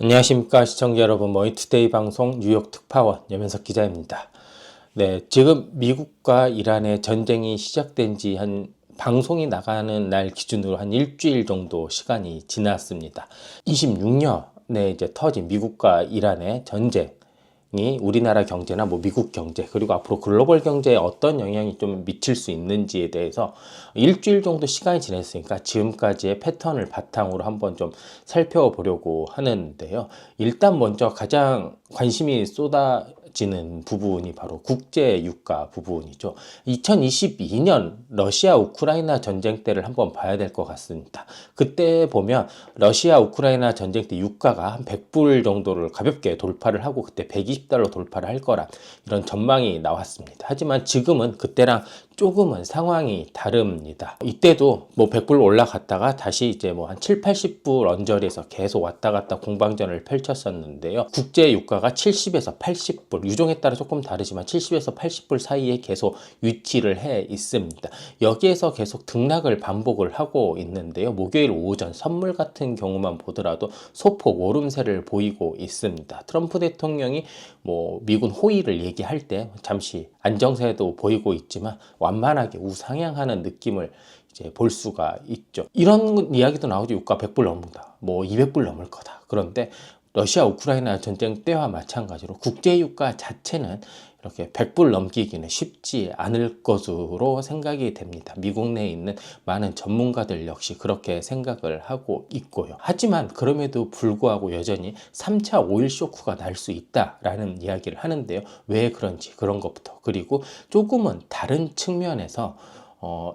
안녕하십니까 시청자 여러분. 머니투데이 방송 뉴욕 특파원 염현석 기자입니다. 네, 지금 미국과 이란의 전쟁이 시작된 지 한 방송이 나가는 날 기준으로 한 일주일 정도 시간이 지났습니다. 26년에 이제 터진 미국과 이란의 전쟁이 우리나라 경제나 미국 경제 그리고 앞으로 글로벌 경제에 어떤 영향이 좀 미칠 수 있는지에 대해서 일주일 정도 시간이 지났으니까 지금까지의 패턴을 바탕으로 한번 좀 살펴보려고 하는데요. 일단 먼저 가장 관심이 쏟아지는 부분이 바로 국제 유가 부분이죠. 2022년 러시아 우크라이나 전쟁 때를 한번 봐야 될 것 같습니다. 그때 보면 러시아 우크라이나 전쟁 때 유가가 한 100불 정도를 가볍게 돌파를 하고 그때 120달러 돌파를 할 거란 이런 전망이 나왔습니다. 하지만 지금은 그때랑 조금은 상황이 다릅니다. 이때도 100불 올라갔다가 다시 이제 한 7, 80불 언저리에서 계속 왔다 갔다 공방전을 펼쳤었는데요. 국제 유가가 70에서 80불, 유종에 따라 조금 다르지만 70에서 80불 사이에 계속 위치를 해 있습니다. 여기에서 계속 등락을 반복을 하고 있는데요. 목요일 오전 선물 같은 경우만 보더라도 소폭 오름세를 보이고 있습니다. 트럼프 대통령이 미군 호의를 얘기할 때 잠시 안정세도 보이고 있지만 완만하게 우상향하는 느낌을 이제 볼 수가 있죠. 이런 이야기도 나오죠. 유가 100불 넘는다. 200불 넘을 거다. 그런데 러시아 우크라이나 전쟁 때와 마찬가지로 국제 유가 자체는 이렇게 100불 넘기기는 쉽지 않을 것으로 생각이 됩니다. 미국 내에 있는 많은 전문가들 역시 그렇게 생각을 하고 있고요. 하지만 그럼에도 불구하고 여전히 3차 오일 쇼크가 날 수 있다라는 이야기를 하는데요. 왜 그런지 그런 것부터, 그리고 조금은 다른 측면에서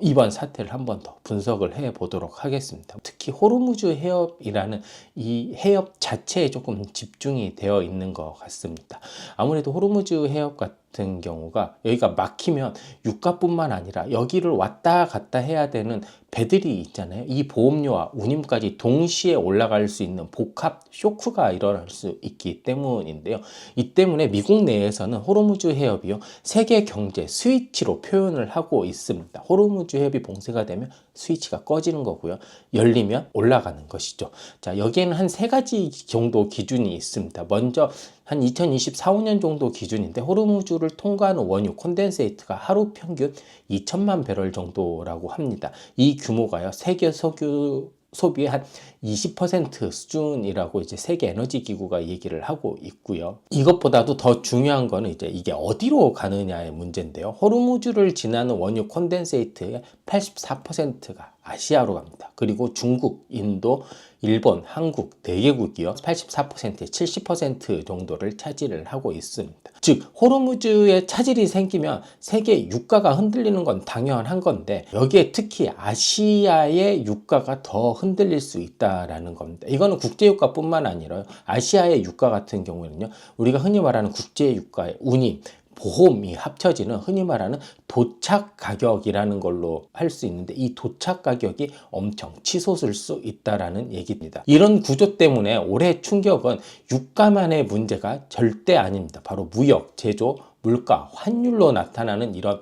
이번 사태를 한 번 더 분석을 해 보도록 하겠습니다. 특히 호르무즈 해협이라는 이 해협 자체에 조금 집중이 되어 있는 것 같습니다. 아무래도 호르무즈 해협 같은 경우가 여기가 막히면 유가뿐만 아니라 여기를 왔다 갔다 해야 되는 배들이 있잖아요. 이 보험료와 운임까지 동시에 올라갈 수 있는 복합 쇼크가 일어날 수 있기 때문인데요. 이 때문에 미국 내에서는 호르무즈 해협이요, 세계 경제 스위치로 표현을 하고 있습니다. 호르무즈 해협이 봉쇄가 되면 스위치가 꺼지는 거고요. 열리면 올라가는 것이죠. 자, 여기에는 한 세 가지 정도 기준이 있습니다. 먼저 한 2024, 5년 정도 기준인데 호르무즈를 통과하는 원유 콘덴세이트가 하루 평균 2천만 배럴 정도라고 합니다. 이 규모가요, 세계 석유 소비의 한 20% 수준이라고 이제 세계 에너지 기구가 얘기를 하고 있고요. 이것보다도 더 중요한 거는 이제 이게 어디로 가느냐의 문제인데요. 호르무즈를 지나는 원유 콘덴세이트의 84%가 아시아로 갑니다. 그리고 중국, 인도, 일본, 한국 4개국이요. 84%에 70% 정도를 차지를 하고 있습니다. 즉 호르무즈에 차질이 생기면 세계 유가가 흔들리는 건 당연한 건데 여기에 특히 아시아의 유가가 더 흔들릴 수 있다라는 겁니다. 이거는 국제 유가뿐만 아니라 아시아의 유가 같은 경우에는요, 우리가 흔히 말하는 국제 유가의 운임, 보험이 합쳐지는 흔히 말하는 도착 가격이라는 걸로 할 수 있는데 이 도착 가격이 엄청 치솟을 수 있다라는 얘기입니다. 이런 구조 때문에 올해 충격은 유가만의 문제가 절대 아닙니다. 바로 무역, 제조, 물가, 환율로 나타나는 이런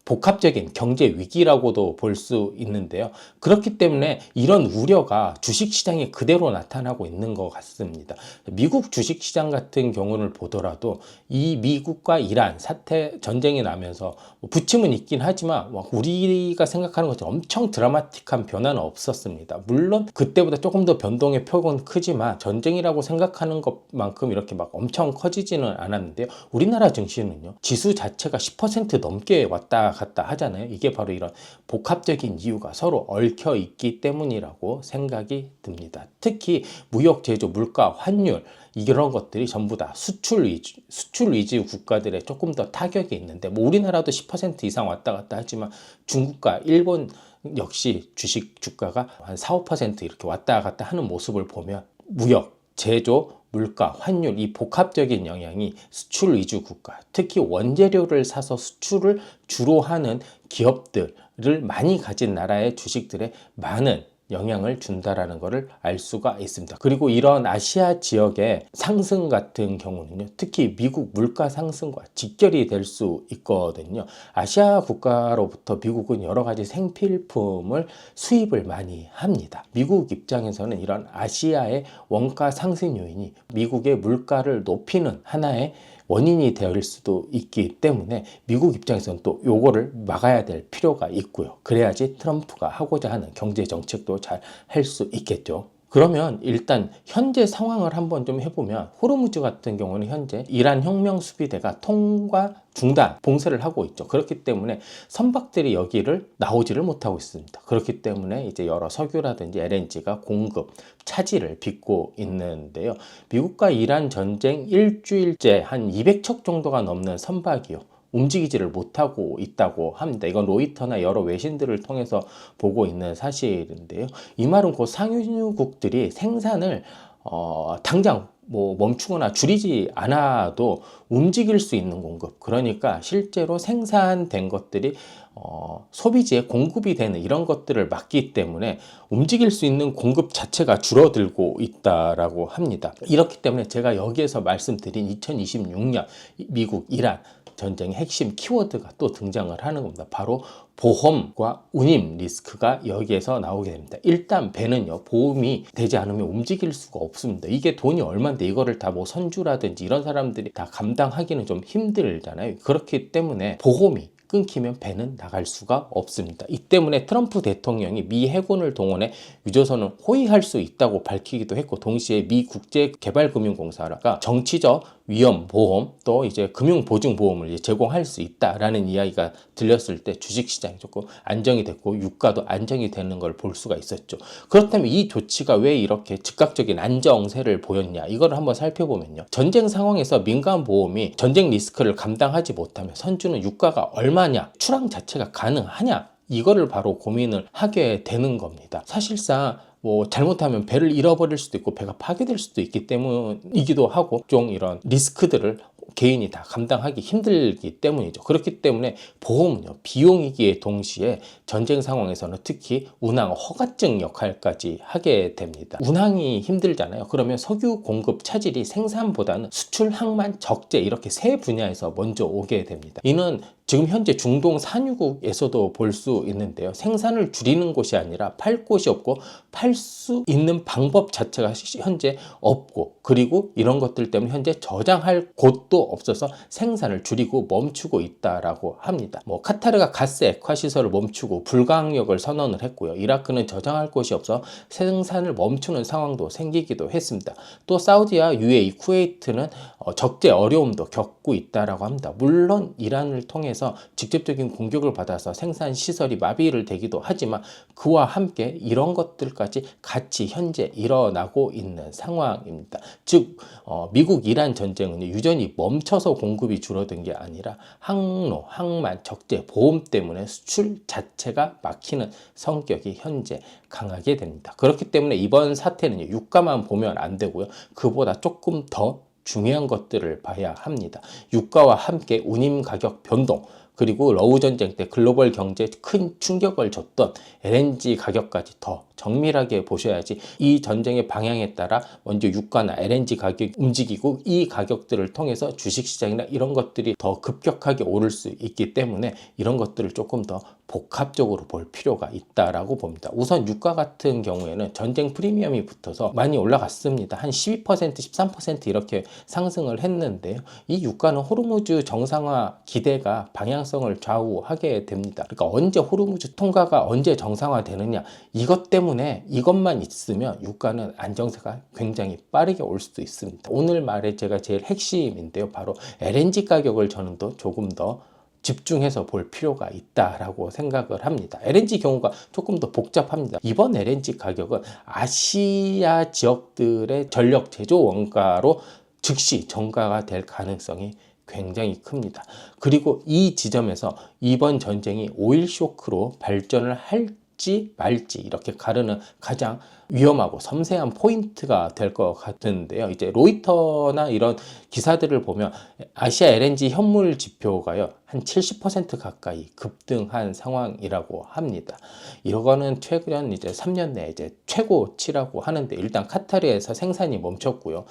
복합적인 경제 위기라고도 볼 수 있는데요. 그렇기 때문에 이런 우려가 주식시장에 그대로 나타나고 있는 것 같습니다. 미국 주식시장 같은 경우를 보더라도 이 미국과 이란 사태 전쟁이 나면서 부침은 있긴 하지만 우리가 생각하는 것처럼 엄청 드라마틱한 변화는 없었습니다. 물론 그때보다 조금 더 변동의 폭은 크지만 전쟁이라고 생각하는 것만큼 이렇게 엄청 커지지는 않았는데요. 우리나라 증시는요, 지수 자체가 10% 넘게 왔다 갔다 하잖아요. 이게 바로 이런 복합적인 이유가 서로 얽혀 있기 때문이라고 생각이 듭니다. 특히 무역, 제조, 물가, 환율 이런 것들이 전부 다 수출 위주 국가들의 조금 더 타격이 있는데 우리나라도 10% 이상 왔다 갔다 하지만 중국과 일본 역시 주가가 한 4, 5% 이렇게 왔다 갔다 하는 모습을 보면 무역, 제조, 물가, 환율 이 복합적인 영향이 수출 위주 국가, 특히 원재료를 사서 수출을 주로 하는 기업들을 많이 가진 나라의 주식들의 많은 영향을 준다라는 것을 알 수가 있습니다. 그리고 이런 아시아 지역의 상승 같은 경우는요, 특히 미국 물가 상승과 직결이 될 수 있거든요. 아시아 국가로부터 미국은 여러 가지 생필품을 수입을 많이 합니다. 미국 입장에서는 이런 아시아의 원가 상승 요인이 미국의 물가를 높이는 하나의 원인이 될 수도 있기 때문에 미국 입장에서는 또 요거를 막아야 될 필요가 있고요. 그래야지 트럼프가 하고자 하는 경제 정책도 잘 할 수 있겠죠. 그러면 일단 현재 상황을 한번 좀 해보면, 호르무즈 같은 경우는 현재 이란 혁명 수비대가 통과 중단 봉쇄를 하고 있죠. 그렇기 때문에 선박들이 여기를 나오지를 못하고 있습니다. 그렇기 때문에 이제 여러 석유라든지 LNG가 공급 차질을 빚고 있는데요. 미국과 이란 전쟁 일주일째 한 200척 정도가 넘는 선박이요, 움직이지를 못하고 있다고 합니다. 이건 로이터나 여러 외신들을 통해서 보고 있는 사실인데요. 이 말은 곧 상유국들이 생산을 당장 뭐 멈추거나 줄이지 않아도 움직일 수 있는 공급, 그러니까 실제로 생산된 것들이 소비지에 공급이 되는 이런 것들을 막기 때문에 움직일 수 있는 공급 자체가 줄어들고 있다라고 합니다. 이렇기 때문에 제가 여기에서 말씀드린 2026년 미국 이란 전쟁의 핵심 키워드가 또 등장을 하는 겁니다. 바로 보험과 운임 리스크가 여기에서 나오게 됩니다. 일단 배는요, 보험이 되지 않으면 움직일 수가 없습니다. 이게 돈이 얼만데 이거를 다 뭐 선주라든지 이런 사람들이 다 감당하기는 좀 힘들잖아요. 그렇기 때문에 보험이 끊기면 배는 나갈 수가 없습니다. 이 때문에 트럼프 대통령이 미 해군을 동원해 유조선을 호위할 수 있다고 밝히기도 했고, 동시에 미 국제개발금융공사가 정치적 위험 보험, 또 이제 금융보증보험을 제공할 수 있다라는 이야기가 들렸을 때 주식시장이 조금 안정이 됐고 유가도 안정이 되는 걸 볼 수가 있었죠. 그렇다면 이 조치가 왜 이렇게 즉각적인 안정세를 보였냐, 이걸 한번 살펴보면요, 전쟁 상황에서 민간보험이 전쟁 리스크를 감당하지 못하면 선주는 유가가 얼마냐, 출항 자체가 가능하냐, 이거를 바로 고민을 하게 되는 겁니다. 사실상 뭐 잘못하면 배를 잃어버릴 수도 있고 배가 파괴될 수도 있기 때문이기도 하고, 좀 이런 리스크들을 개인이 다 감당하기 힘들기 때문이죠. 그렇기 때문에 보험은요, 비용이기에 동시에 전쟁 상황에서는 특히 운항 허가증 역할까지 하게 됩니다. 운항이 힘들잖아요. 그러면 석유 공급 차질이 생산보다는 수출, 항만, 적재 이렇게 세 분야에서 먼저 오게 됩니다. 이는 지금 현재 중동 산유국에서도 볼 수 있는데요, 생산을 줄이는 곳이 아니라 팔 곳이 없고 팔 수 있는 방법 자체가 현재 없고, 그리고 이런 것들 때문에 현재 저장할 곳도 없어서 생산을 줄이고 멈추고 있다라고 합니다. 뭐 카타르가 가스 액화 시설을 멈추고 불가항력을 선언을 했고요. 이라크는 저장할 곳이 없어 생산을 멈추는 상황도 생기기도 했습니다. 또 사우디와 UAE, 쿠웨이트는 적재 어려움도 겪고 있다라고 합니다. 물론 이란을 통해서 직접적인 공격을 받아서 생산 시설이 마비를 되기도 하지만 그와 함께 이런 것들까지 같이 현재 일어나고 있는 상황입니다. 즉 미국 이란 전쟁은 유전이 멈춰서 공급이 줄어든 게 아니라 항로, 항만, 적재, 보험 때문에 수출 자체가 막히는 성격이 현재 강하게 됩니다. 그렇기 때문에 이번 사태는 유가만 보면 안 되고요, 그보다 조금 더 중요한 것들을 봐야 합니다. 유가와 함께 운임 가격 변동, 그리고 러우 전쟁 때 글로벌 경제에 큰 충격을 줬던 LNG 가격까지 더 정밀하게 보셔야지 이 전쟁의 방향에 따라 먼저 유가나 LNG 가격이 움직이고, 이 가격들을 통해서 주식시장이나 이런 것들이 더 급격하게 오를 수 있기 때문에 이런 것들을 조금 더 복합적으로 볼 필요가 있다라고 봅니다. 우선 유가 같은 경우에는 전쟁 프리미엄이 붙어서 많이 올라갔습니다. 한 12%, 13% 이렇게 상승을 했는데요. 이 유가는 호르무즈 정상화 기대가 방향성을 좌우하게 됩니다. 그러니까 언제 호르무즈 통과가 언제 정상화되느냐, 이것 때문에 이것만 있으면 유가는 안정세가 굉장히 빠르게 올 수도 있습니다. 오늘 말에 제가 제일 핵심인데요, 바로 LNG 가격을 저는 더 조금 더 집중해서 볼 필요가 있다라고 생각을 합니다. LNG 경우가 조금 더 복잡합니다. 이번 LNG 가격은 아시아 지역들의 전력 제조 원가로 즉시 정가가 될 가능성이 굉장히 큽니다. 그리고 이 지점에서 이번 전쟁이 오일 쇼크로 발전을 할지 줄지 말지 이렇게 가르는 가장 위험하고 섬세한 포인트가 될 것 같은데요. 이제 로이터나 이런 기사들을 보면 아시아 LNG 현물 지표가요, 한 70% 가까이 급등한 상황이라고 합니다. 이거는 최근 이제 3년 내에 이제 최고치라고 하는데, 일단 카타르에서 생산이 멈췄고요.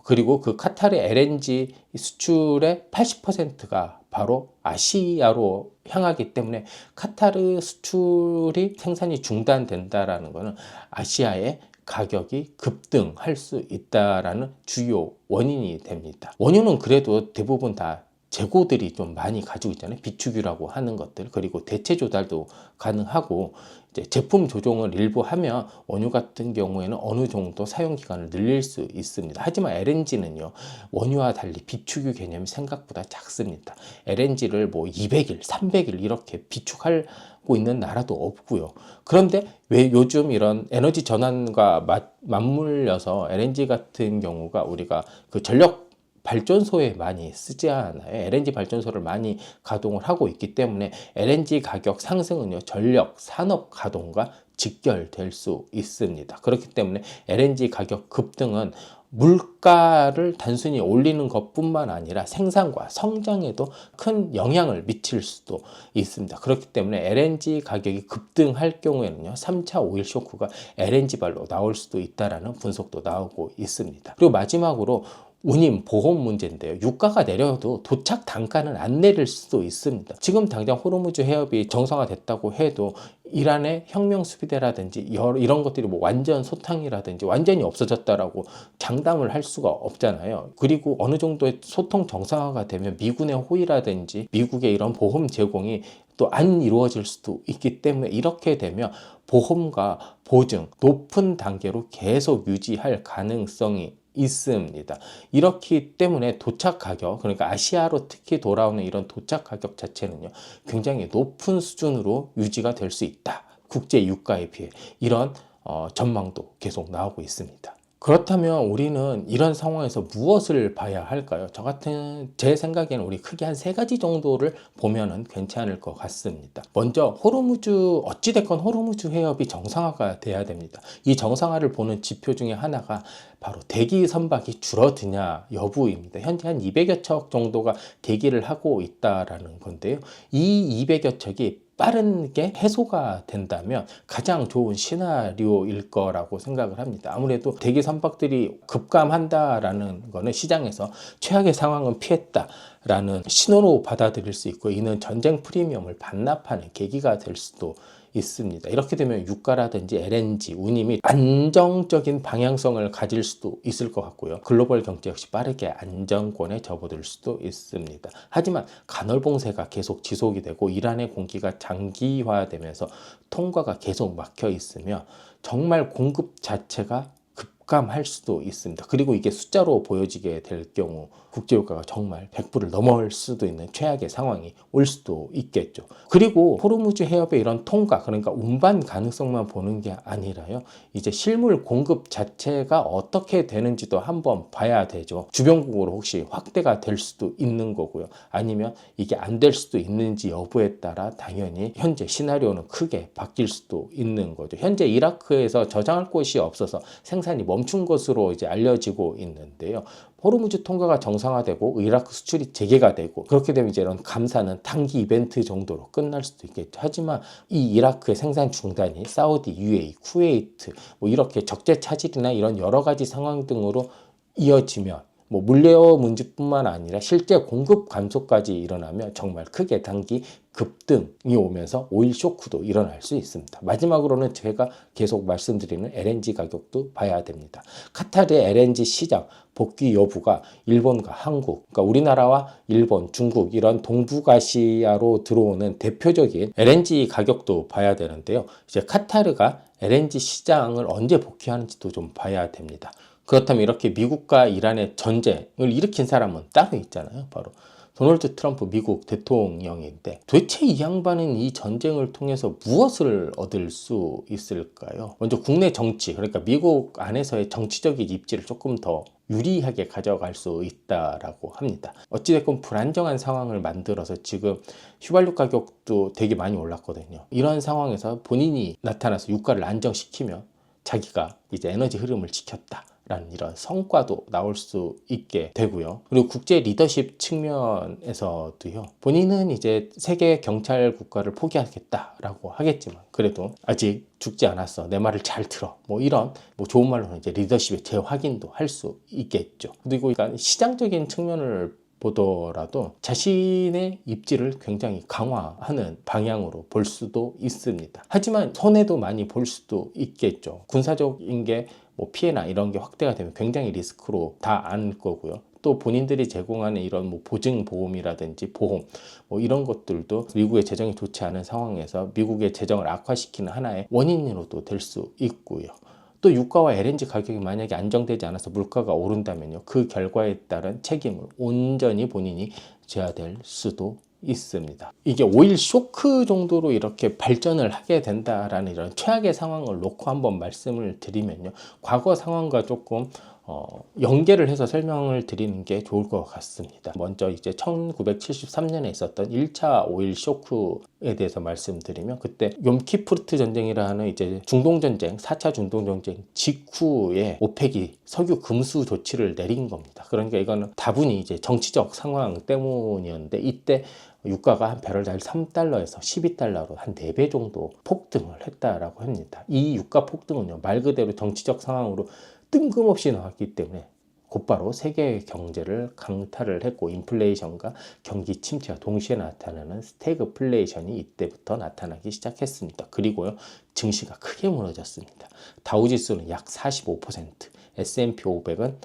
그리고 그 카타르 LNG 수출의 80%가 바로 아시아로 향하기 때문에 카타르 수출이 생산이 중단된다라는 것은 아시아의 가격이 급등할 수 있다라는 주요 원인이 됩니다. 원유는 그래도 대부분 다 재고들이 좀 많이 가지고 있잖아요. 비축유라고 하는 것들, 그리고 대체 조달도 가능하고, 이제 제품 조정을 일부 하면 원유 같은 경우에는 어느 정도 사용 기간을 늘릴 수 있습니다. 하지만 LNG는요, 원유와 달리 비축유 개념이 생각보다 작습니다. LNG를 뭐 200일, 300일 이렇게 비축하고 있는 나라도 없고요. 그런데 왜 요즘 이런 에너지 전환과 맞물려서 LNG 같은 경우가 우리가 그 전력 발전소에 많이 쓰지 않아요. LNG 발전소를 많이 가동을 하고 있기 때문에 LNG 가격 상승은요, 전력 산업 가동과 직결될 수 있습니다. 그렇기 때문에 LNG 가격 급등은 물가를 단순히 올리는 것뿐만 아니라 생산과 성장에도 큰 영향을 미칠 수도 있습니다. 그렇기 때문에 LNG 가격이 급등할 경우에는요, 3차 오일 쇼크가 LNG발로 나올 수도 있다라는 분석도 나오고 있습니다. 그리고 마지막으로 운임 보험 문제인데요. 유가가 내려도 도착 단가는 안 내릴 수도 있습니다. 지금 당장 호르무즈 해협이 정상화됐다고 해도 이란의 혁명 수비대라든지 이런 것들이 뭐 완전 소탕이라든지 완전히 없어졌다라고 장담을 할 수가 없잖아요. 그리고 어느 정도의 소통 정상화가 되면 미군의 호의라든지 미국의 이런 보험 제공이 또 안 이루어질 수도 있기 때문에, 이렇게 되면 보험과 보증 높은 단계로 계속 유지할 가능성이 있습니다. 이렇기 때문에 도착 가격, 그러니까 아시아로 특히 돌아오는 이런 도착 가격 자체는요, 굉장히 높은 수준으로 유지가 될 수 있다. 국제 유가에 비해. 이런 전망도 계속 나오고 있습니다. 그렇다면 우리는 이런 상황에서 무엇을 봐야 할까요? 제 생각에는 우리 크게 한 3가지 정도를 보면은 괜찮을 것 같습니다. 먼저 어찌됐건 호르무즈 해협이 정상화가 돼야 됩니다. 이 정상화를 보는 지표 중에 하나가 바로 대기 선박이 줄어드냐 여부입니다. 현재 한 200여 척 정도가 대기를 하고 있다라는 건데요. 이 200여 척이 빠르게 해소가 된다면 가장 좋은 시나리오일 거라고 생각을 합니다. 아무래도 대기 선박들이 급감한다라는 거는 시장에서 최악의 상황은 피했다라는 신호로 받아들일 수 있고, 이는 전쟁 프리미엄을 반납하는 계기가 될 수도 있습니다. 이렇게 되면 유가라든지 LNG, 운임이 안정적인 방향성을 가질 수도 있을 것 같고요. 글로벌 경제 역시 빠르게 안정권에 접어들 수도 있습니다. 하지만 간헐봉쇄가 계속 지속이 되고 이란의 공기가 장기화되면서 통과가 계속 막혀 있으면 정말 공급 자체가 급감할 수도 있습니다. 그리고 이게 숫자로 보여지게 될 경우 국제유가가 정말 100불을 넘을 수도 있는 최악의 상황이 올 수도 있겠죠. 그리고 호르무즈 해협의 이런 통과, 그러니까 운반 가능성만 보는 게 아니라요, 이제 실물 공급 자체가 어떻게 되는지도 한번 봐야 되죠. 주변국으로 혹시 확대가 될 수도 있는 거고요. 아니면 이게 안 될 수도 있는지 여부에 따라 당연히 현재 시나리오는 크게 바뀔 수도 있는 거죠. 현재 이라크에서 저장할 곳이 없어서 생산이 멈춘 것으로 이제 알려지고 있는데요. 호르무즈 통과가 정상화되고 이라크 수출이 재개가 되고, 그렇게 되면 이제 이런 감사는 단기 이벤트 정도로 끝날 수도 있겠죠. 하지만 이 이라크의 생산 중단이 사우디, UAE, 쿠웨이트 뭐 이렇게 적재 차질이나 이런 여러 가지 상황 등으로 이어지면 뭐 물려 문제뿐만 아니라 실제 공급 감소까지 일어나면 정말 크게 단기 급등이 오면서 오일 쇼크도 일어날 수 있습니다. 마지막으로는 제가 계속 말씀드리는 LNG 가격도 봐야 됩니다. 카타르의 LNG 시장 복귀 여부가 일본과 한국, 그러니까 우리나라와 일본, 중국 이런 동북아시아로 들어오는 대표적인 LNG 가격도 봐야 되는데요. 이제 카타르가 LNG 시장을 언제 복귀하는지도 좀 봐야 됩니다. 그렇다면 이렇게 미국과 이란의 전쟁을 일으킨 사람은 따로 있잖아요. 바로 도널드 트럼프 미국 대통령인데 도대체 이 양반은 이 전쟁을 통해서 무엇을 얻을 수 있을까요? 먼저 국내 정치, 그러니까 미국 안에서의 정치적인 입지를 조금 더 유리하게 가져갈 수 있다라고 합니다. 어찌됐건 불안정한 상황을 만들어서 지금 휘발유 가격도 되게 많이 올랐거든요. 이런 상황에서 본인이 나타나서 유가를 안정시키면 자기가 이제 에너지 흐름을 지켰다 라는 이런 성과도 나올 수 있게 되고요. 그리고 국제 리더십 측면에서도요. 본인은 이제 세계 경찰 국가를 포기하겠다라고 하겠지만 그래도 아직 죽지 않았어. 내 말을 잘 들어. 뭐 이런 좋은 말로는 이제 리더십의 재확인도 할 수 있겠죠. 그리고 그러니까 시장적인 측면을 보더라도 자신의 입지를 굉장히 강화하는 방향으로 볼 수도 있습니다. 하지만 손해도 많이 볼 수도 있겠죠. 군사적인 게 피해나 이런 게 확대가 되면 굉장히 리스크로 다 안을 거고요. 또 본인들이 제공하는 이런 보증 보험이라든지 보험 이런 것들도 미국의 재정이 좋지 않은 상황에서 미국의 재정을 악화시키는 하나의 원인으로도 될 수 있고요. 또 유가와 LNG 가격이 만약에 안정되지 않아서 물가가 오른다면요. 그 결과에 따른 책임을 온전히 본인이 져야 될 수도 있습니다. 이게 오일 쇼크 정도로 이렇게 발전을 하게 된다라는 이런 최악의 상황을 놓고 한번 말씀을 드리면요. 과거 상황과 조금 연계를 해서 설명을 드리는 게 좋을 것 같습니다. 먼저 이제 1973년에 있었던 1차 오일 쇼크에 대해서 말씀드리면 그때 욤키프르트 전쟁이라는 이제 중동전쟁, 4차 중동전쟁 직후에 오펙이 석유 금수 조치를 내린 겁니다. 그러니까 이거는 다분히 이제 정치적 상황 때문이었는데 이때 유가가 한 배럴당 3달러에서 12달러로 한 4배 정도 폭등을 했다라고 합니다. 이 유가 폭등은요, 말 그대로 정치적 상황으로 뜬금없이 나왔기 때문에 곧바로 세계 경제를 강타를 했고 인플레이션과 경기 침체가 동시에 나타나는 스태그플레이션이 이때부터 나타나기 시작했습니다. 그리고요, 증시가 크게 무너졌습니다. 다우지수는 약 45%, S&P 500은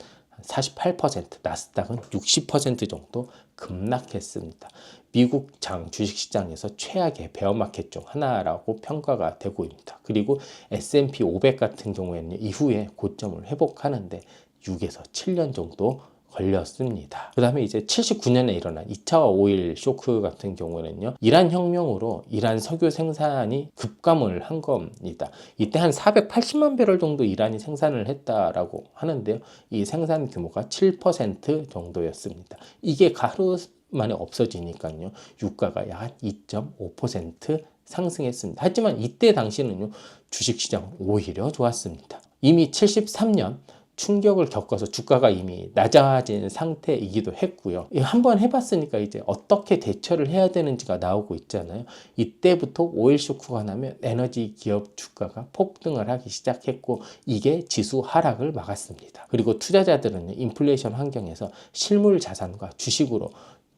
48%, 나스닥은 60% 정도 급락했습니다. 미국 주식시장에서 최악의 베어마켓 중 하나라고 평가가 되고 있습니다. 그리고 S&P 500 같은 경우에는 이후에 고점을 회복하는데 6에서 7년 정도 걸렸습니다. 그 다음에 이제 79년에 일어난 2차 오일 쇼크 같은 경우는요, 이란 혁명으로 이란 석유 생산이 급감을 한 겁니다. 이때 한 480만 배럴 정도 이란이 생산을 했다라고 하는데요, 이 생산 규모가 7% 정도였습니다. 이게 하루 만에 없어지니까요, 유가가 약 2.5% 상승했습니다. 하지만 이때 당시는요, 주식시장 오히려 좋았습니다. 이미 73년 충격을 겪어서 주가가 이미 낮아진 상태이기도 했고요. 한번 해봤으니까 이제 어떻게 대처를 해야 되는지가 나오고 있잖아요. 이때부터 오일 쇼크가 나면 에너지 기업 주가가 폭등을 하기 시작했고 이게 지수 하락을 막았습니다. 그리고 투자자들은 인플레이션 환경에서 실물 자산과 주식으로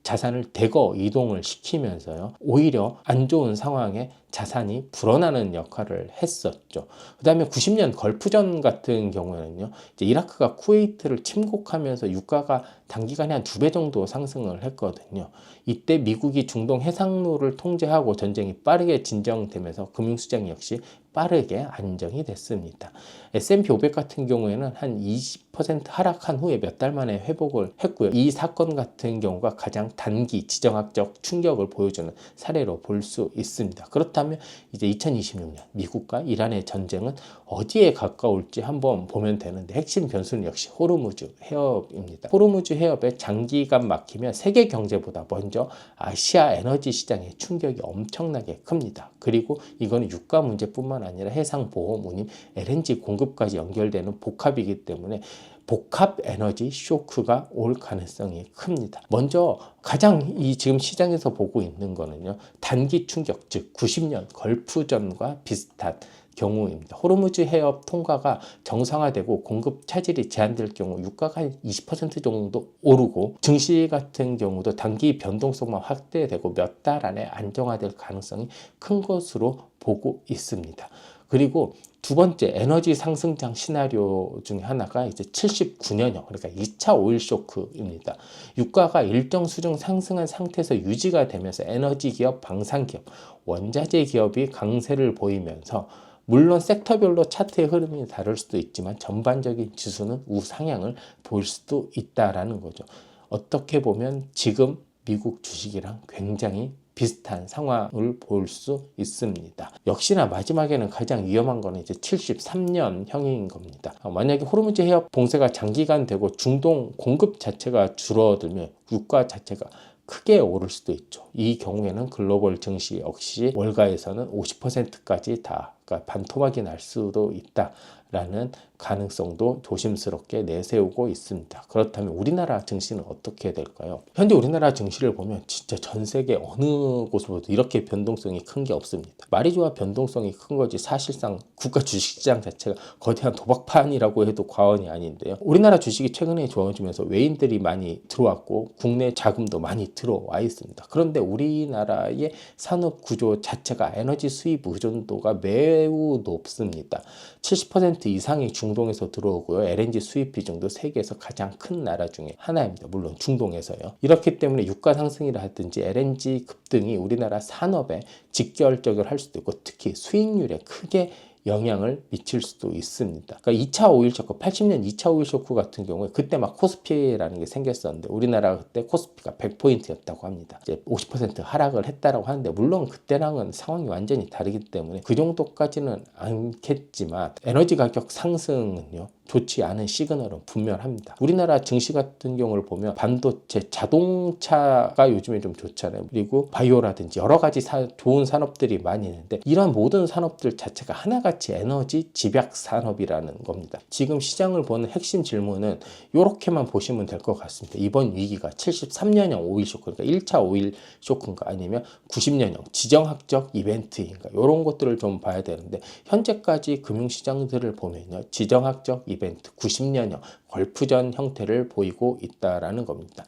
자산을 대거 이동을 시키면서요, 오히려 안 좋은 상황에 자산이 불어나는 역할을 했었죠. 그 다음에 90년 걸프전 같은 경우에는요, 이제 이라크가 쿠웨이트를 침공하면서 유가가 단기간에 한 2배 정도 상승을 했거든요. 이때 미국이 중동 해상로를 통제하고 전쟁이 빠르게 진정되면서 금융시장 역시 빠르게 안정이 됐습니다. S&P 500 같은 경우에는 한 20% 하락한 후에 몇 달 만에 회복을 했고요. 이 사건 같은 경우가 가장 단기 지정학적 충격을 보여주는 사례로 볼 수 있습니다. 그렇다면 이제 2026년 미국과 이란의 전쟁은 어디에 가까울지 한번 보면 되는데 핵심 변수는 역시 호르무즈 해협입니다. 호르무즈 해협에 장기간 막히면 세계 경제보다 먼저 아시아 에너지 시장의 충격이 엄청나게 큽니다. 그리고 이거는 유가 문제뿐만 아니라 해상 보험, 운임, LNG 공급까지 연결되는 복합이기 때문에 복합 에너지 쇼크가 올 가능성이 큽니다. 먼저 가장 지금 시장에서 보고 있는 거는요, 단기 충격, 즉 90년 걸프전과 비슷한 경우입니다. 호르무즈 해협 통과가 정상화되고 공급 차질이 제한될 경우 유가가 한 20% 정도 오르고 증시 같은 경우도 단기 변동성만 확대되고 몇 달 안에 안정화될 가능성이 큰 것으로 보고 있습니다. 그리고 두 번째 에너지 상승장 시나리오 중에 하나가 이제 79년형, 그러니까 2차 오일 쇼크입니다. 유가가 일정 수준 상승한 상태에서 유지가 되면서 에너지 기업, 방산 기업, 원자재 기업이 강세를 보이면서 물론 섹터별로 차트의 흐름이 다를 수도 있지만 전반적인 지수는 우상향을 보일 수도 있다라는 거죠. 어떻게 보면 지금 미국 주식이랑 굉장히 비슷한 상황을 볼 수 있습니다. 역시나 마지막에는 가장 위험한 거는 이제 73년형인 겁니다. 만약에 호르무즈 해협 봉쇄가 장기간 되고 중동 공급 자체가 줄어들면 유가 자체가 크게 오를 수도 있죠. 이 경우에는 글로벌 증시 역시 월가에서는 50%까지 다 반토막이 날 수도 있다라는 가능성도 조심스럽게 내세우고 있습니다. 그렇다면 우리나라 증시는 어떻게 될까요? 현재 우리나라 증시를 보면 진짜 전 세계 어느 곳으로도 이렇게 변동성이 큰 게 없습니다. 말이 좋아 변동성이 큰 거지 사실상 국가 주식시장 자체가 거대한 도박판이라고 해도 과언이 아닌데요. 우리나라 주식이 최근에 좋아지면서 외인들이 많이 들어왔고 국내 자금도 많이 들어와 있습니다. 그런데 우리나라의 산업 구조 자체가 에너지 수입 의존도가 매우 높습니다. 70% 이상이 중동에서 들어오고요. LNG 수입 비중도 세계에서 가장 큰 나라 중에 하나입니다. 물론 중동에서요. 이렇기 때문에 유가 상승이라든지 LNG 급등이 우리나라 산업에 직결적을 할 수도 있고 특히 수익률에 크게 영향을 미칠 수도 있습니다. 그러니까 2차 오일 쇼크, 80년 2차 오일 쇼크 같은 경우에 그때 막 코스피라는 게 생겼었는데 우리나라가 그때 코스피가 100포인트였다고 합니다. 이제 50% 하락을 했다라고 하는데 물론 그때랑은 상황이 완전히 다르기 때문에 그 정도까지는 않겠지만 에너지 가격 상승은요. 좋지 않은 시그널은 분명합니다. 우리나라 증시 같은 경우를 보면 반도체, 자동차가 요즘에 좀 좋잖아요. 그리고 바이오라든지 여러 가지 좋은 산업들이 많이 있는데 이런 모든 산업들 자체가 하나같이 에너지 집약 산업이라는 겁니다. 지금 시장을 보는 핵심 질문은 이렇게만 보시면 될 것 같습니다. 이번 위기가 73년형 오일 쇼크, 그러니까 1차 오일 쇼크인가 아니면 90년형 지정학적 이벤트인가 이런 것들을 좀 봐야 되는데 현재까지 금융시장들을 보면요. 지정학적 이벤트 90년형 걸프전 형태를 보이고 있다라는 겁니다.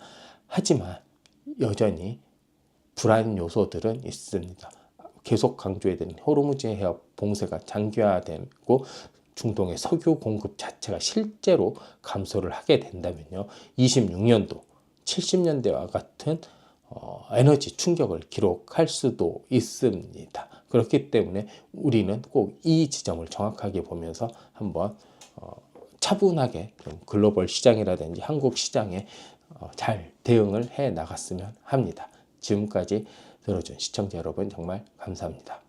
하지만 여전히 불안 요소들은 있습니다. 계속 강조해야 되는 호르무즈 해협 봉쇄가 장기화되고 중동의 석유 공급 자체가 실제로 감소를 하게 된다면요. 26년도 70년대와 같은 에너지 충격을 기록할 수도 있습니다. 그렇기 때문에 우리는 꼭 이 지점을 정확하게 보면서 한번 차분하게 글로벌 시장이라든지 한국 시장에 잘 대응을 해 나갔으면 합니다. 지금까지 들어준 시청자 여러분 정말 감사합니다.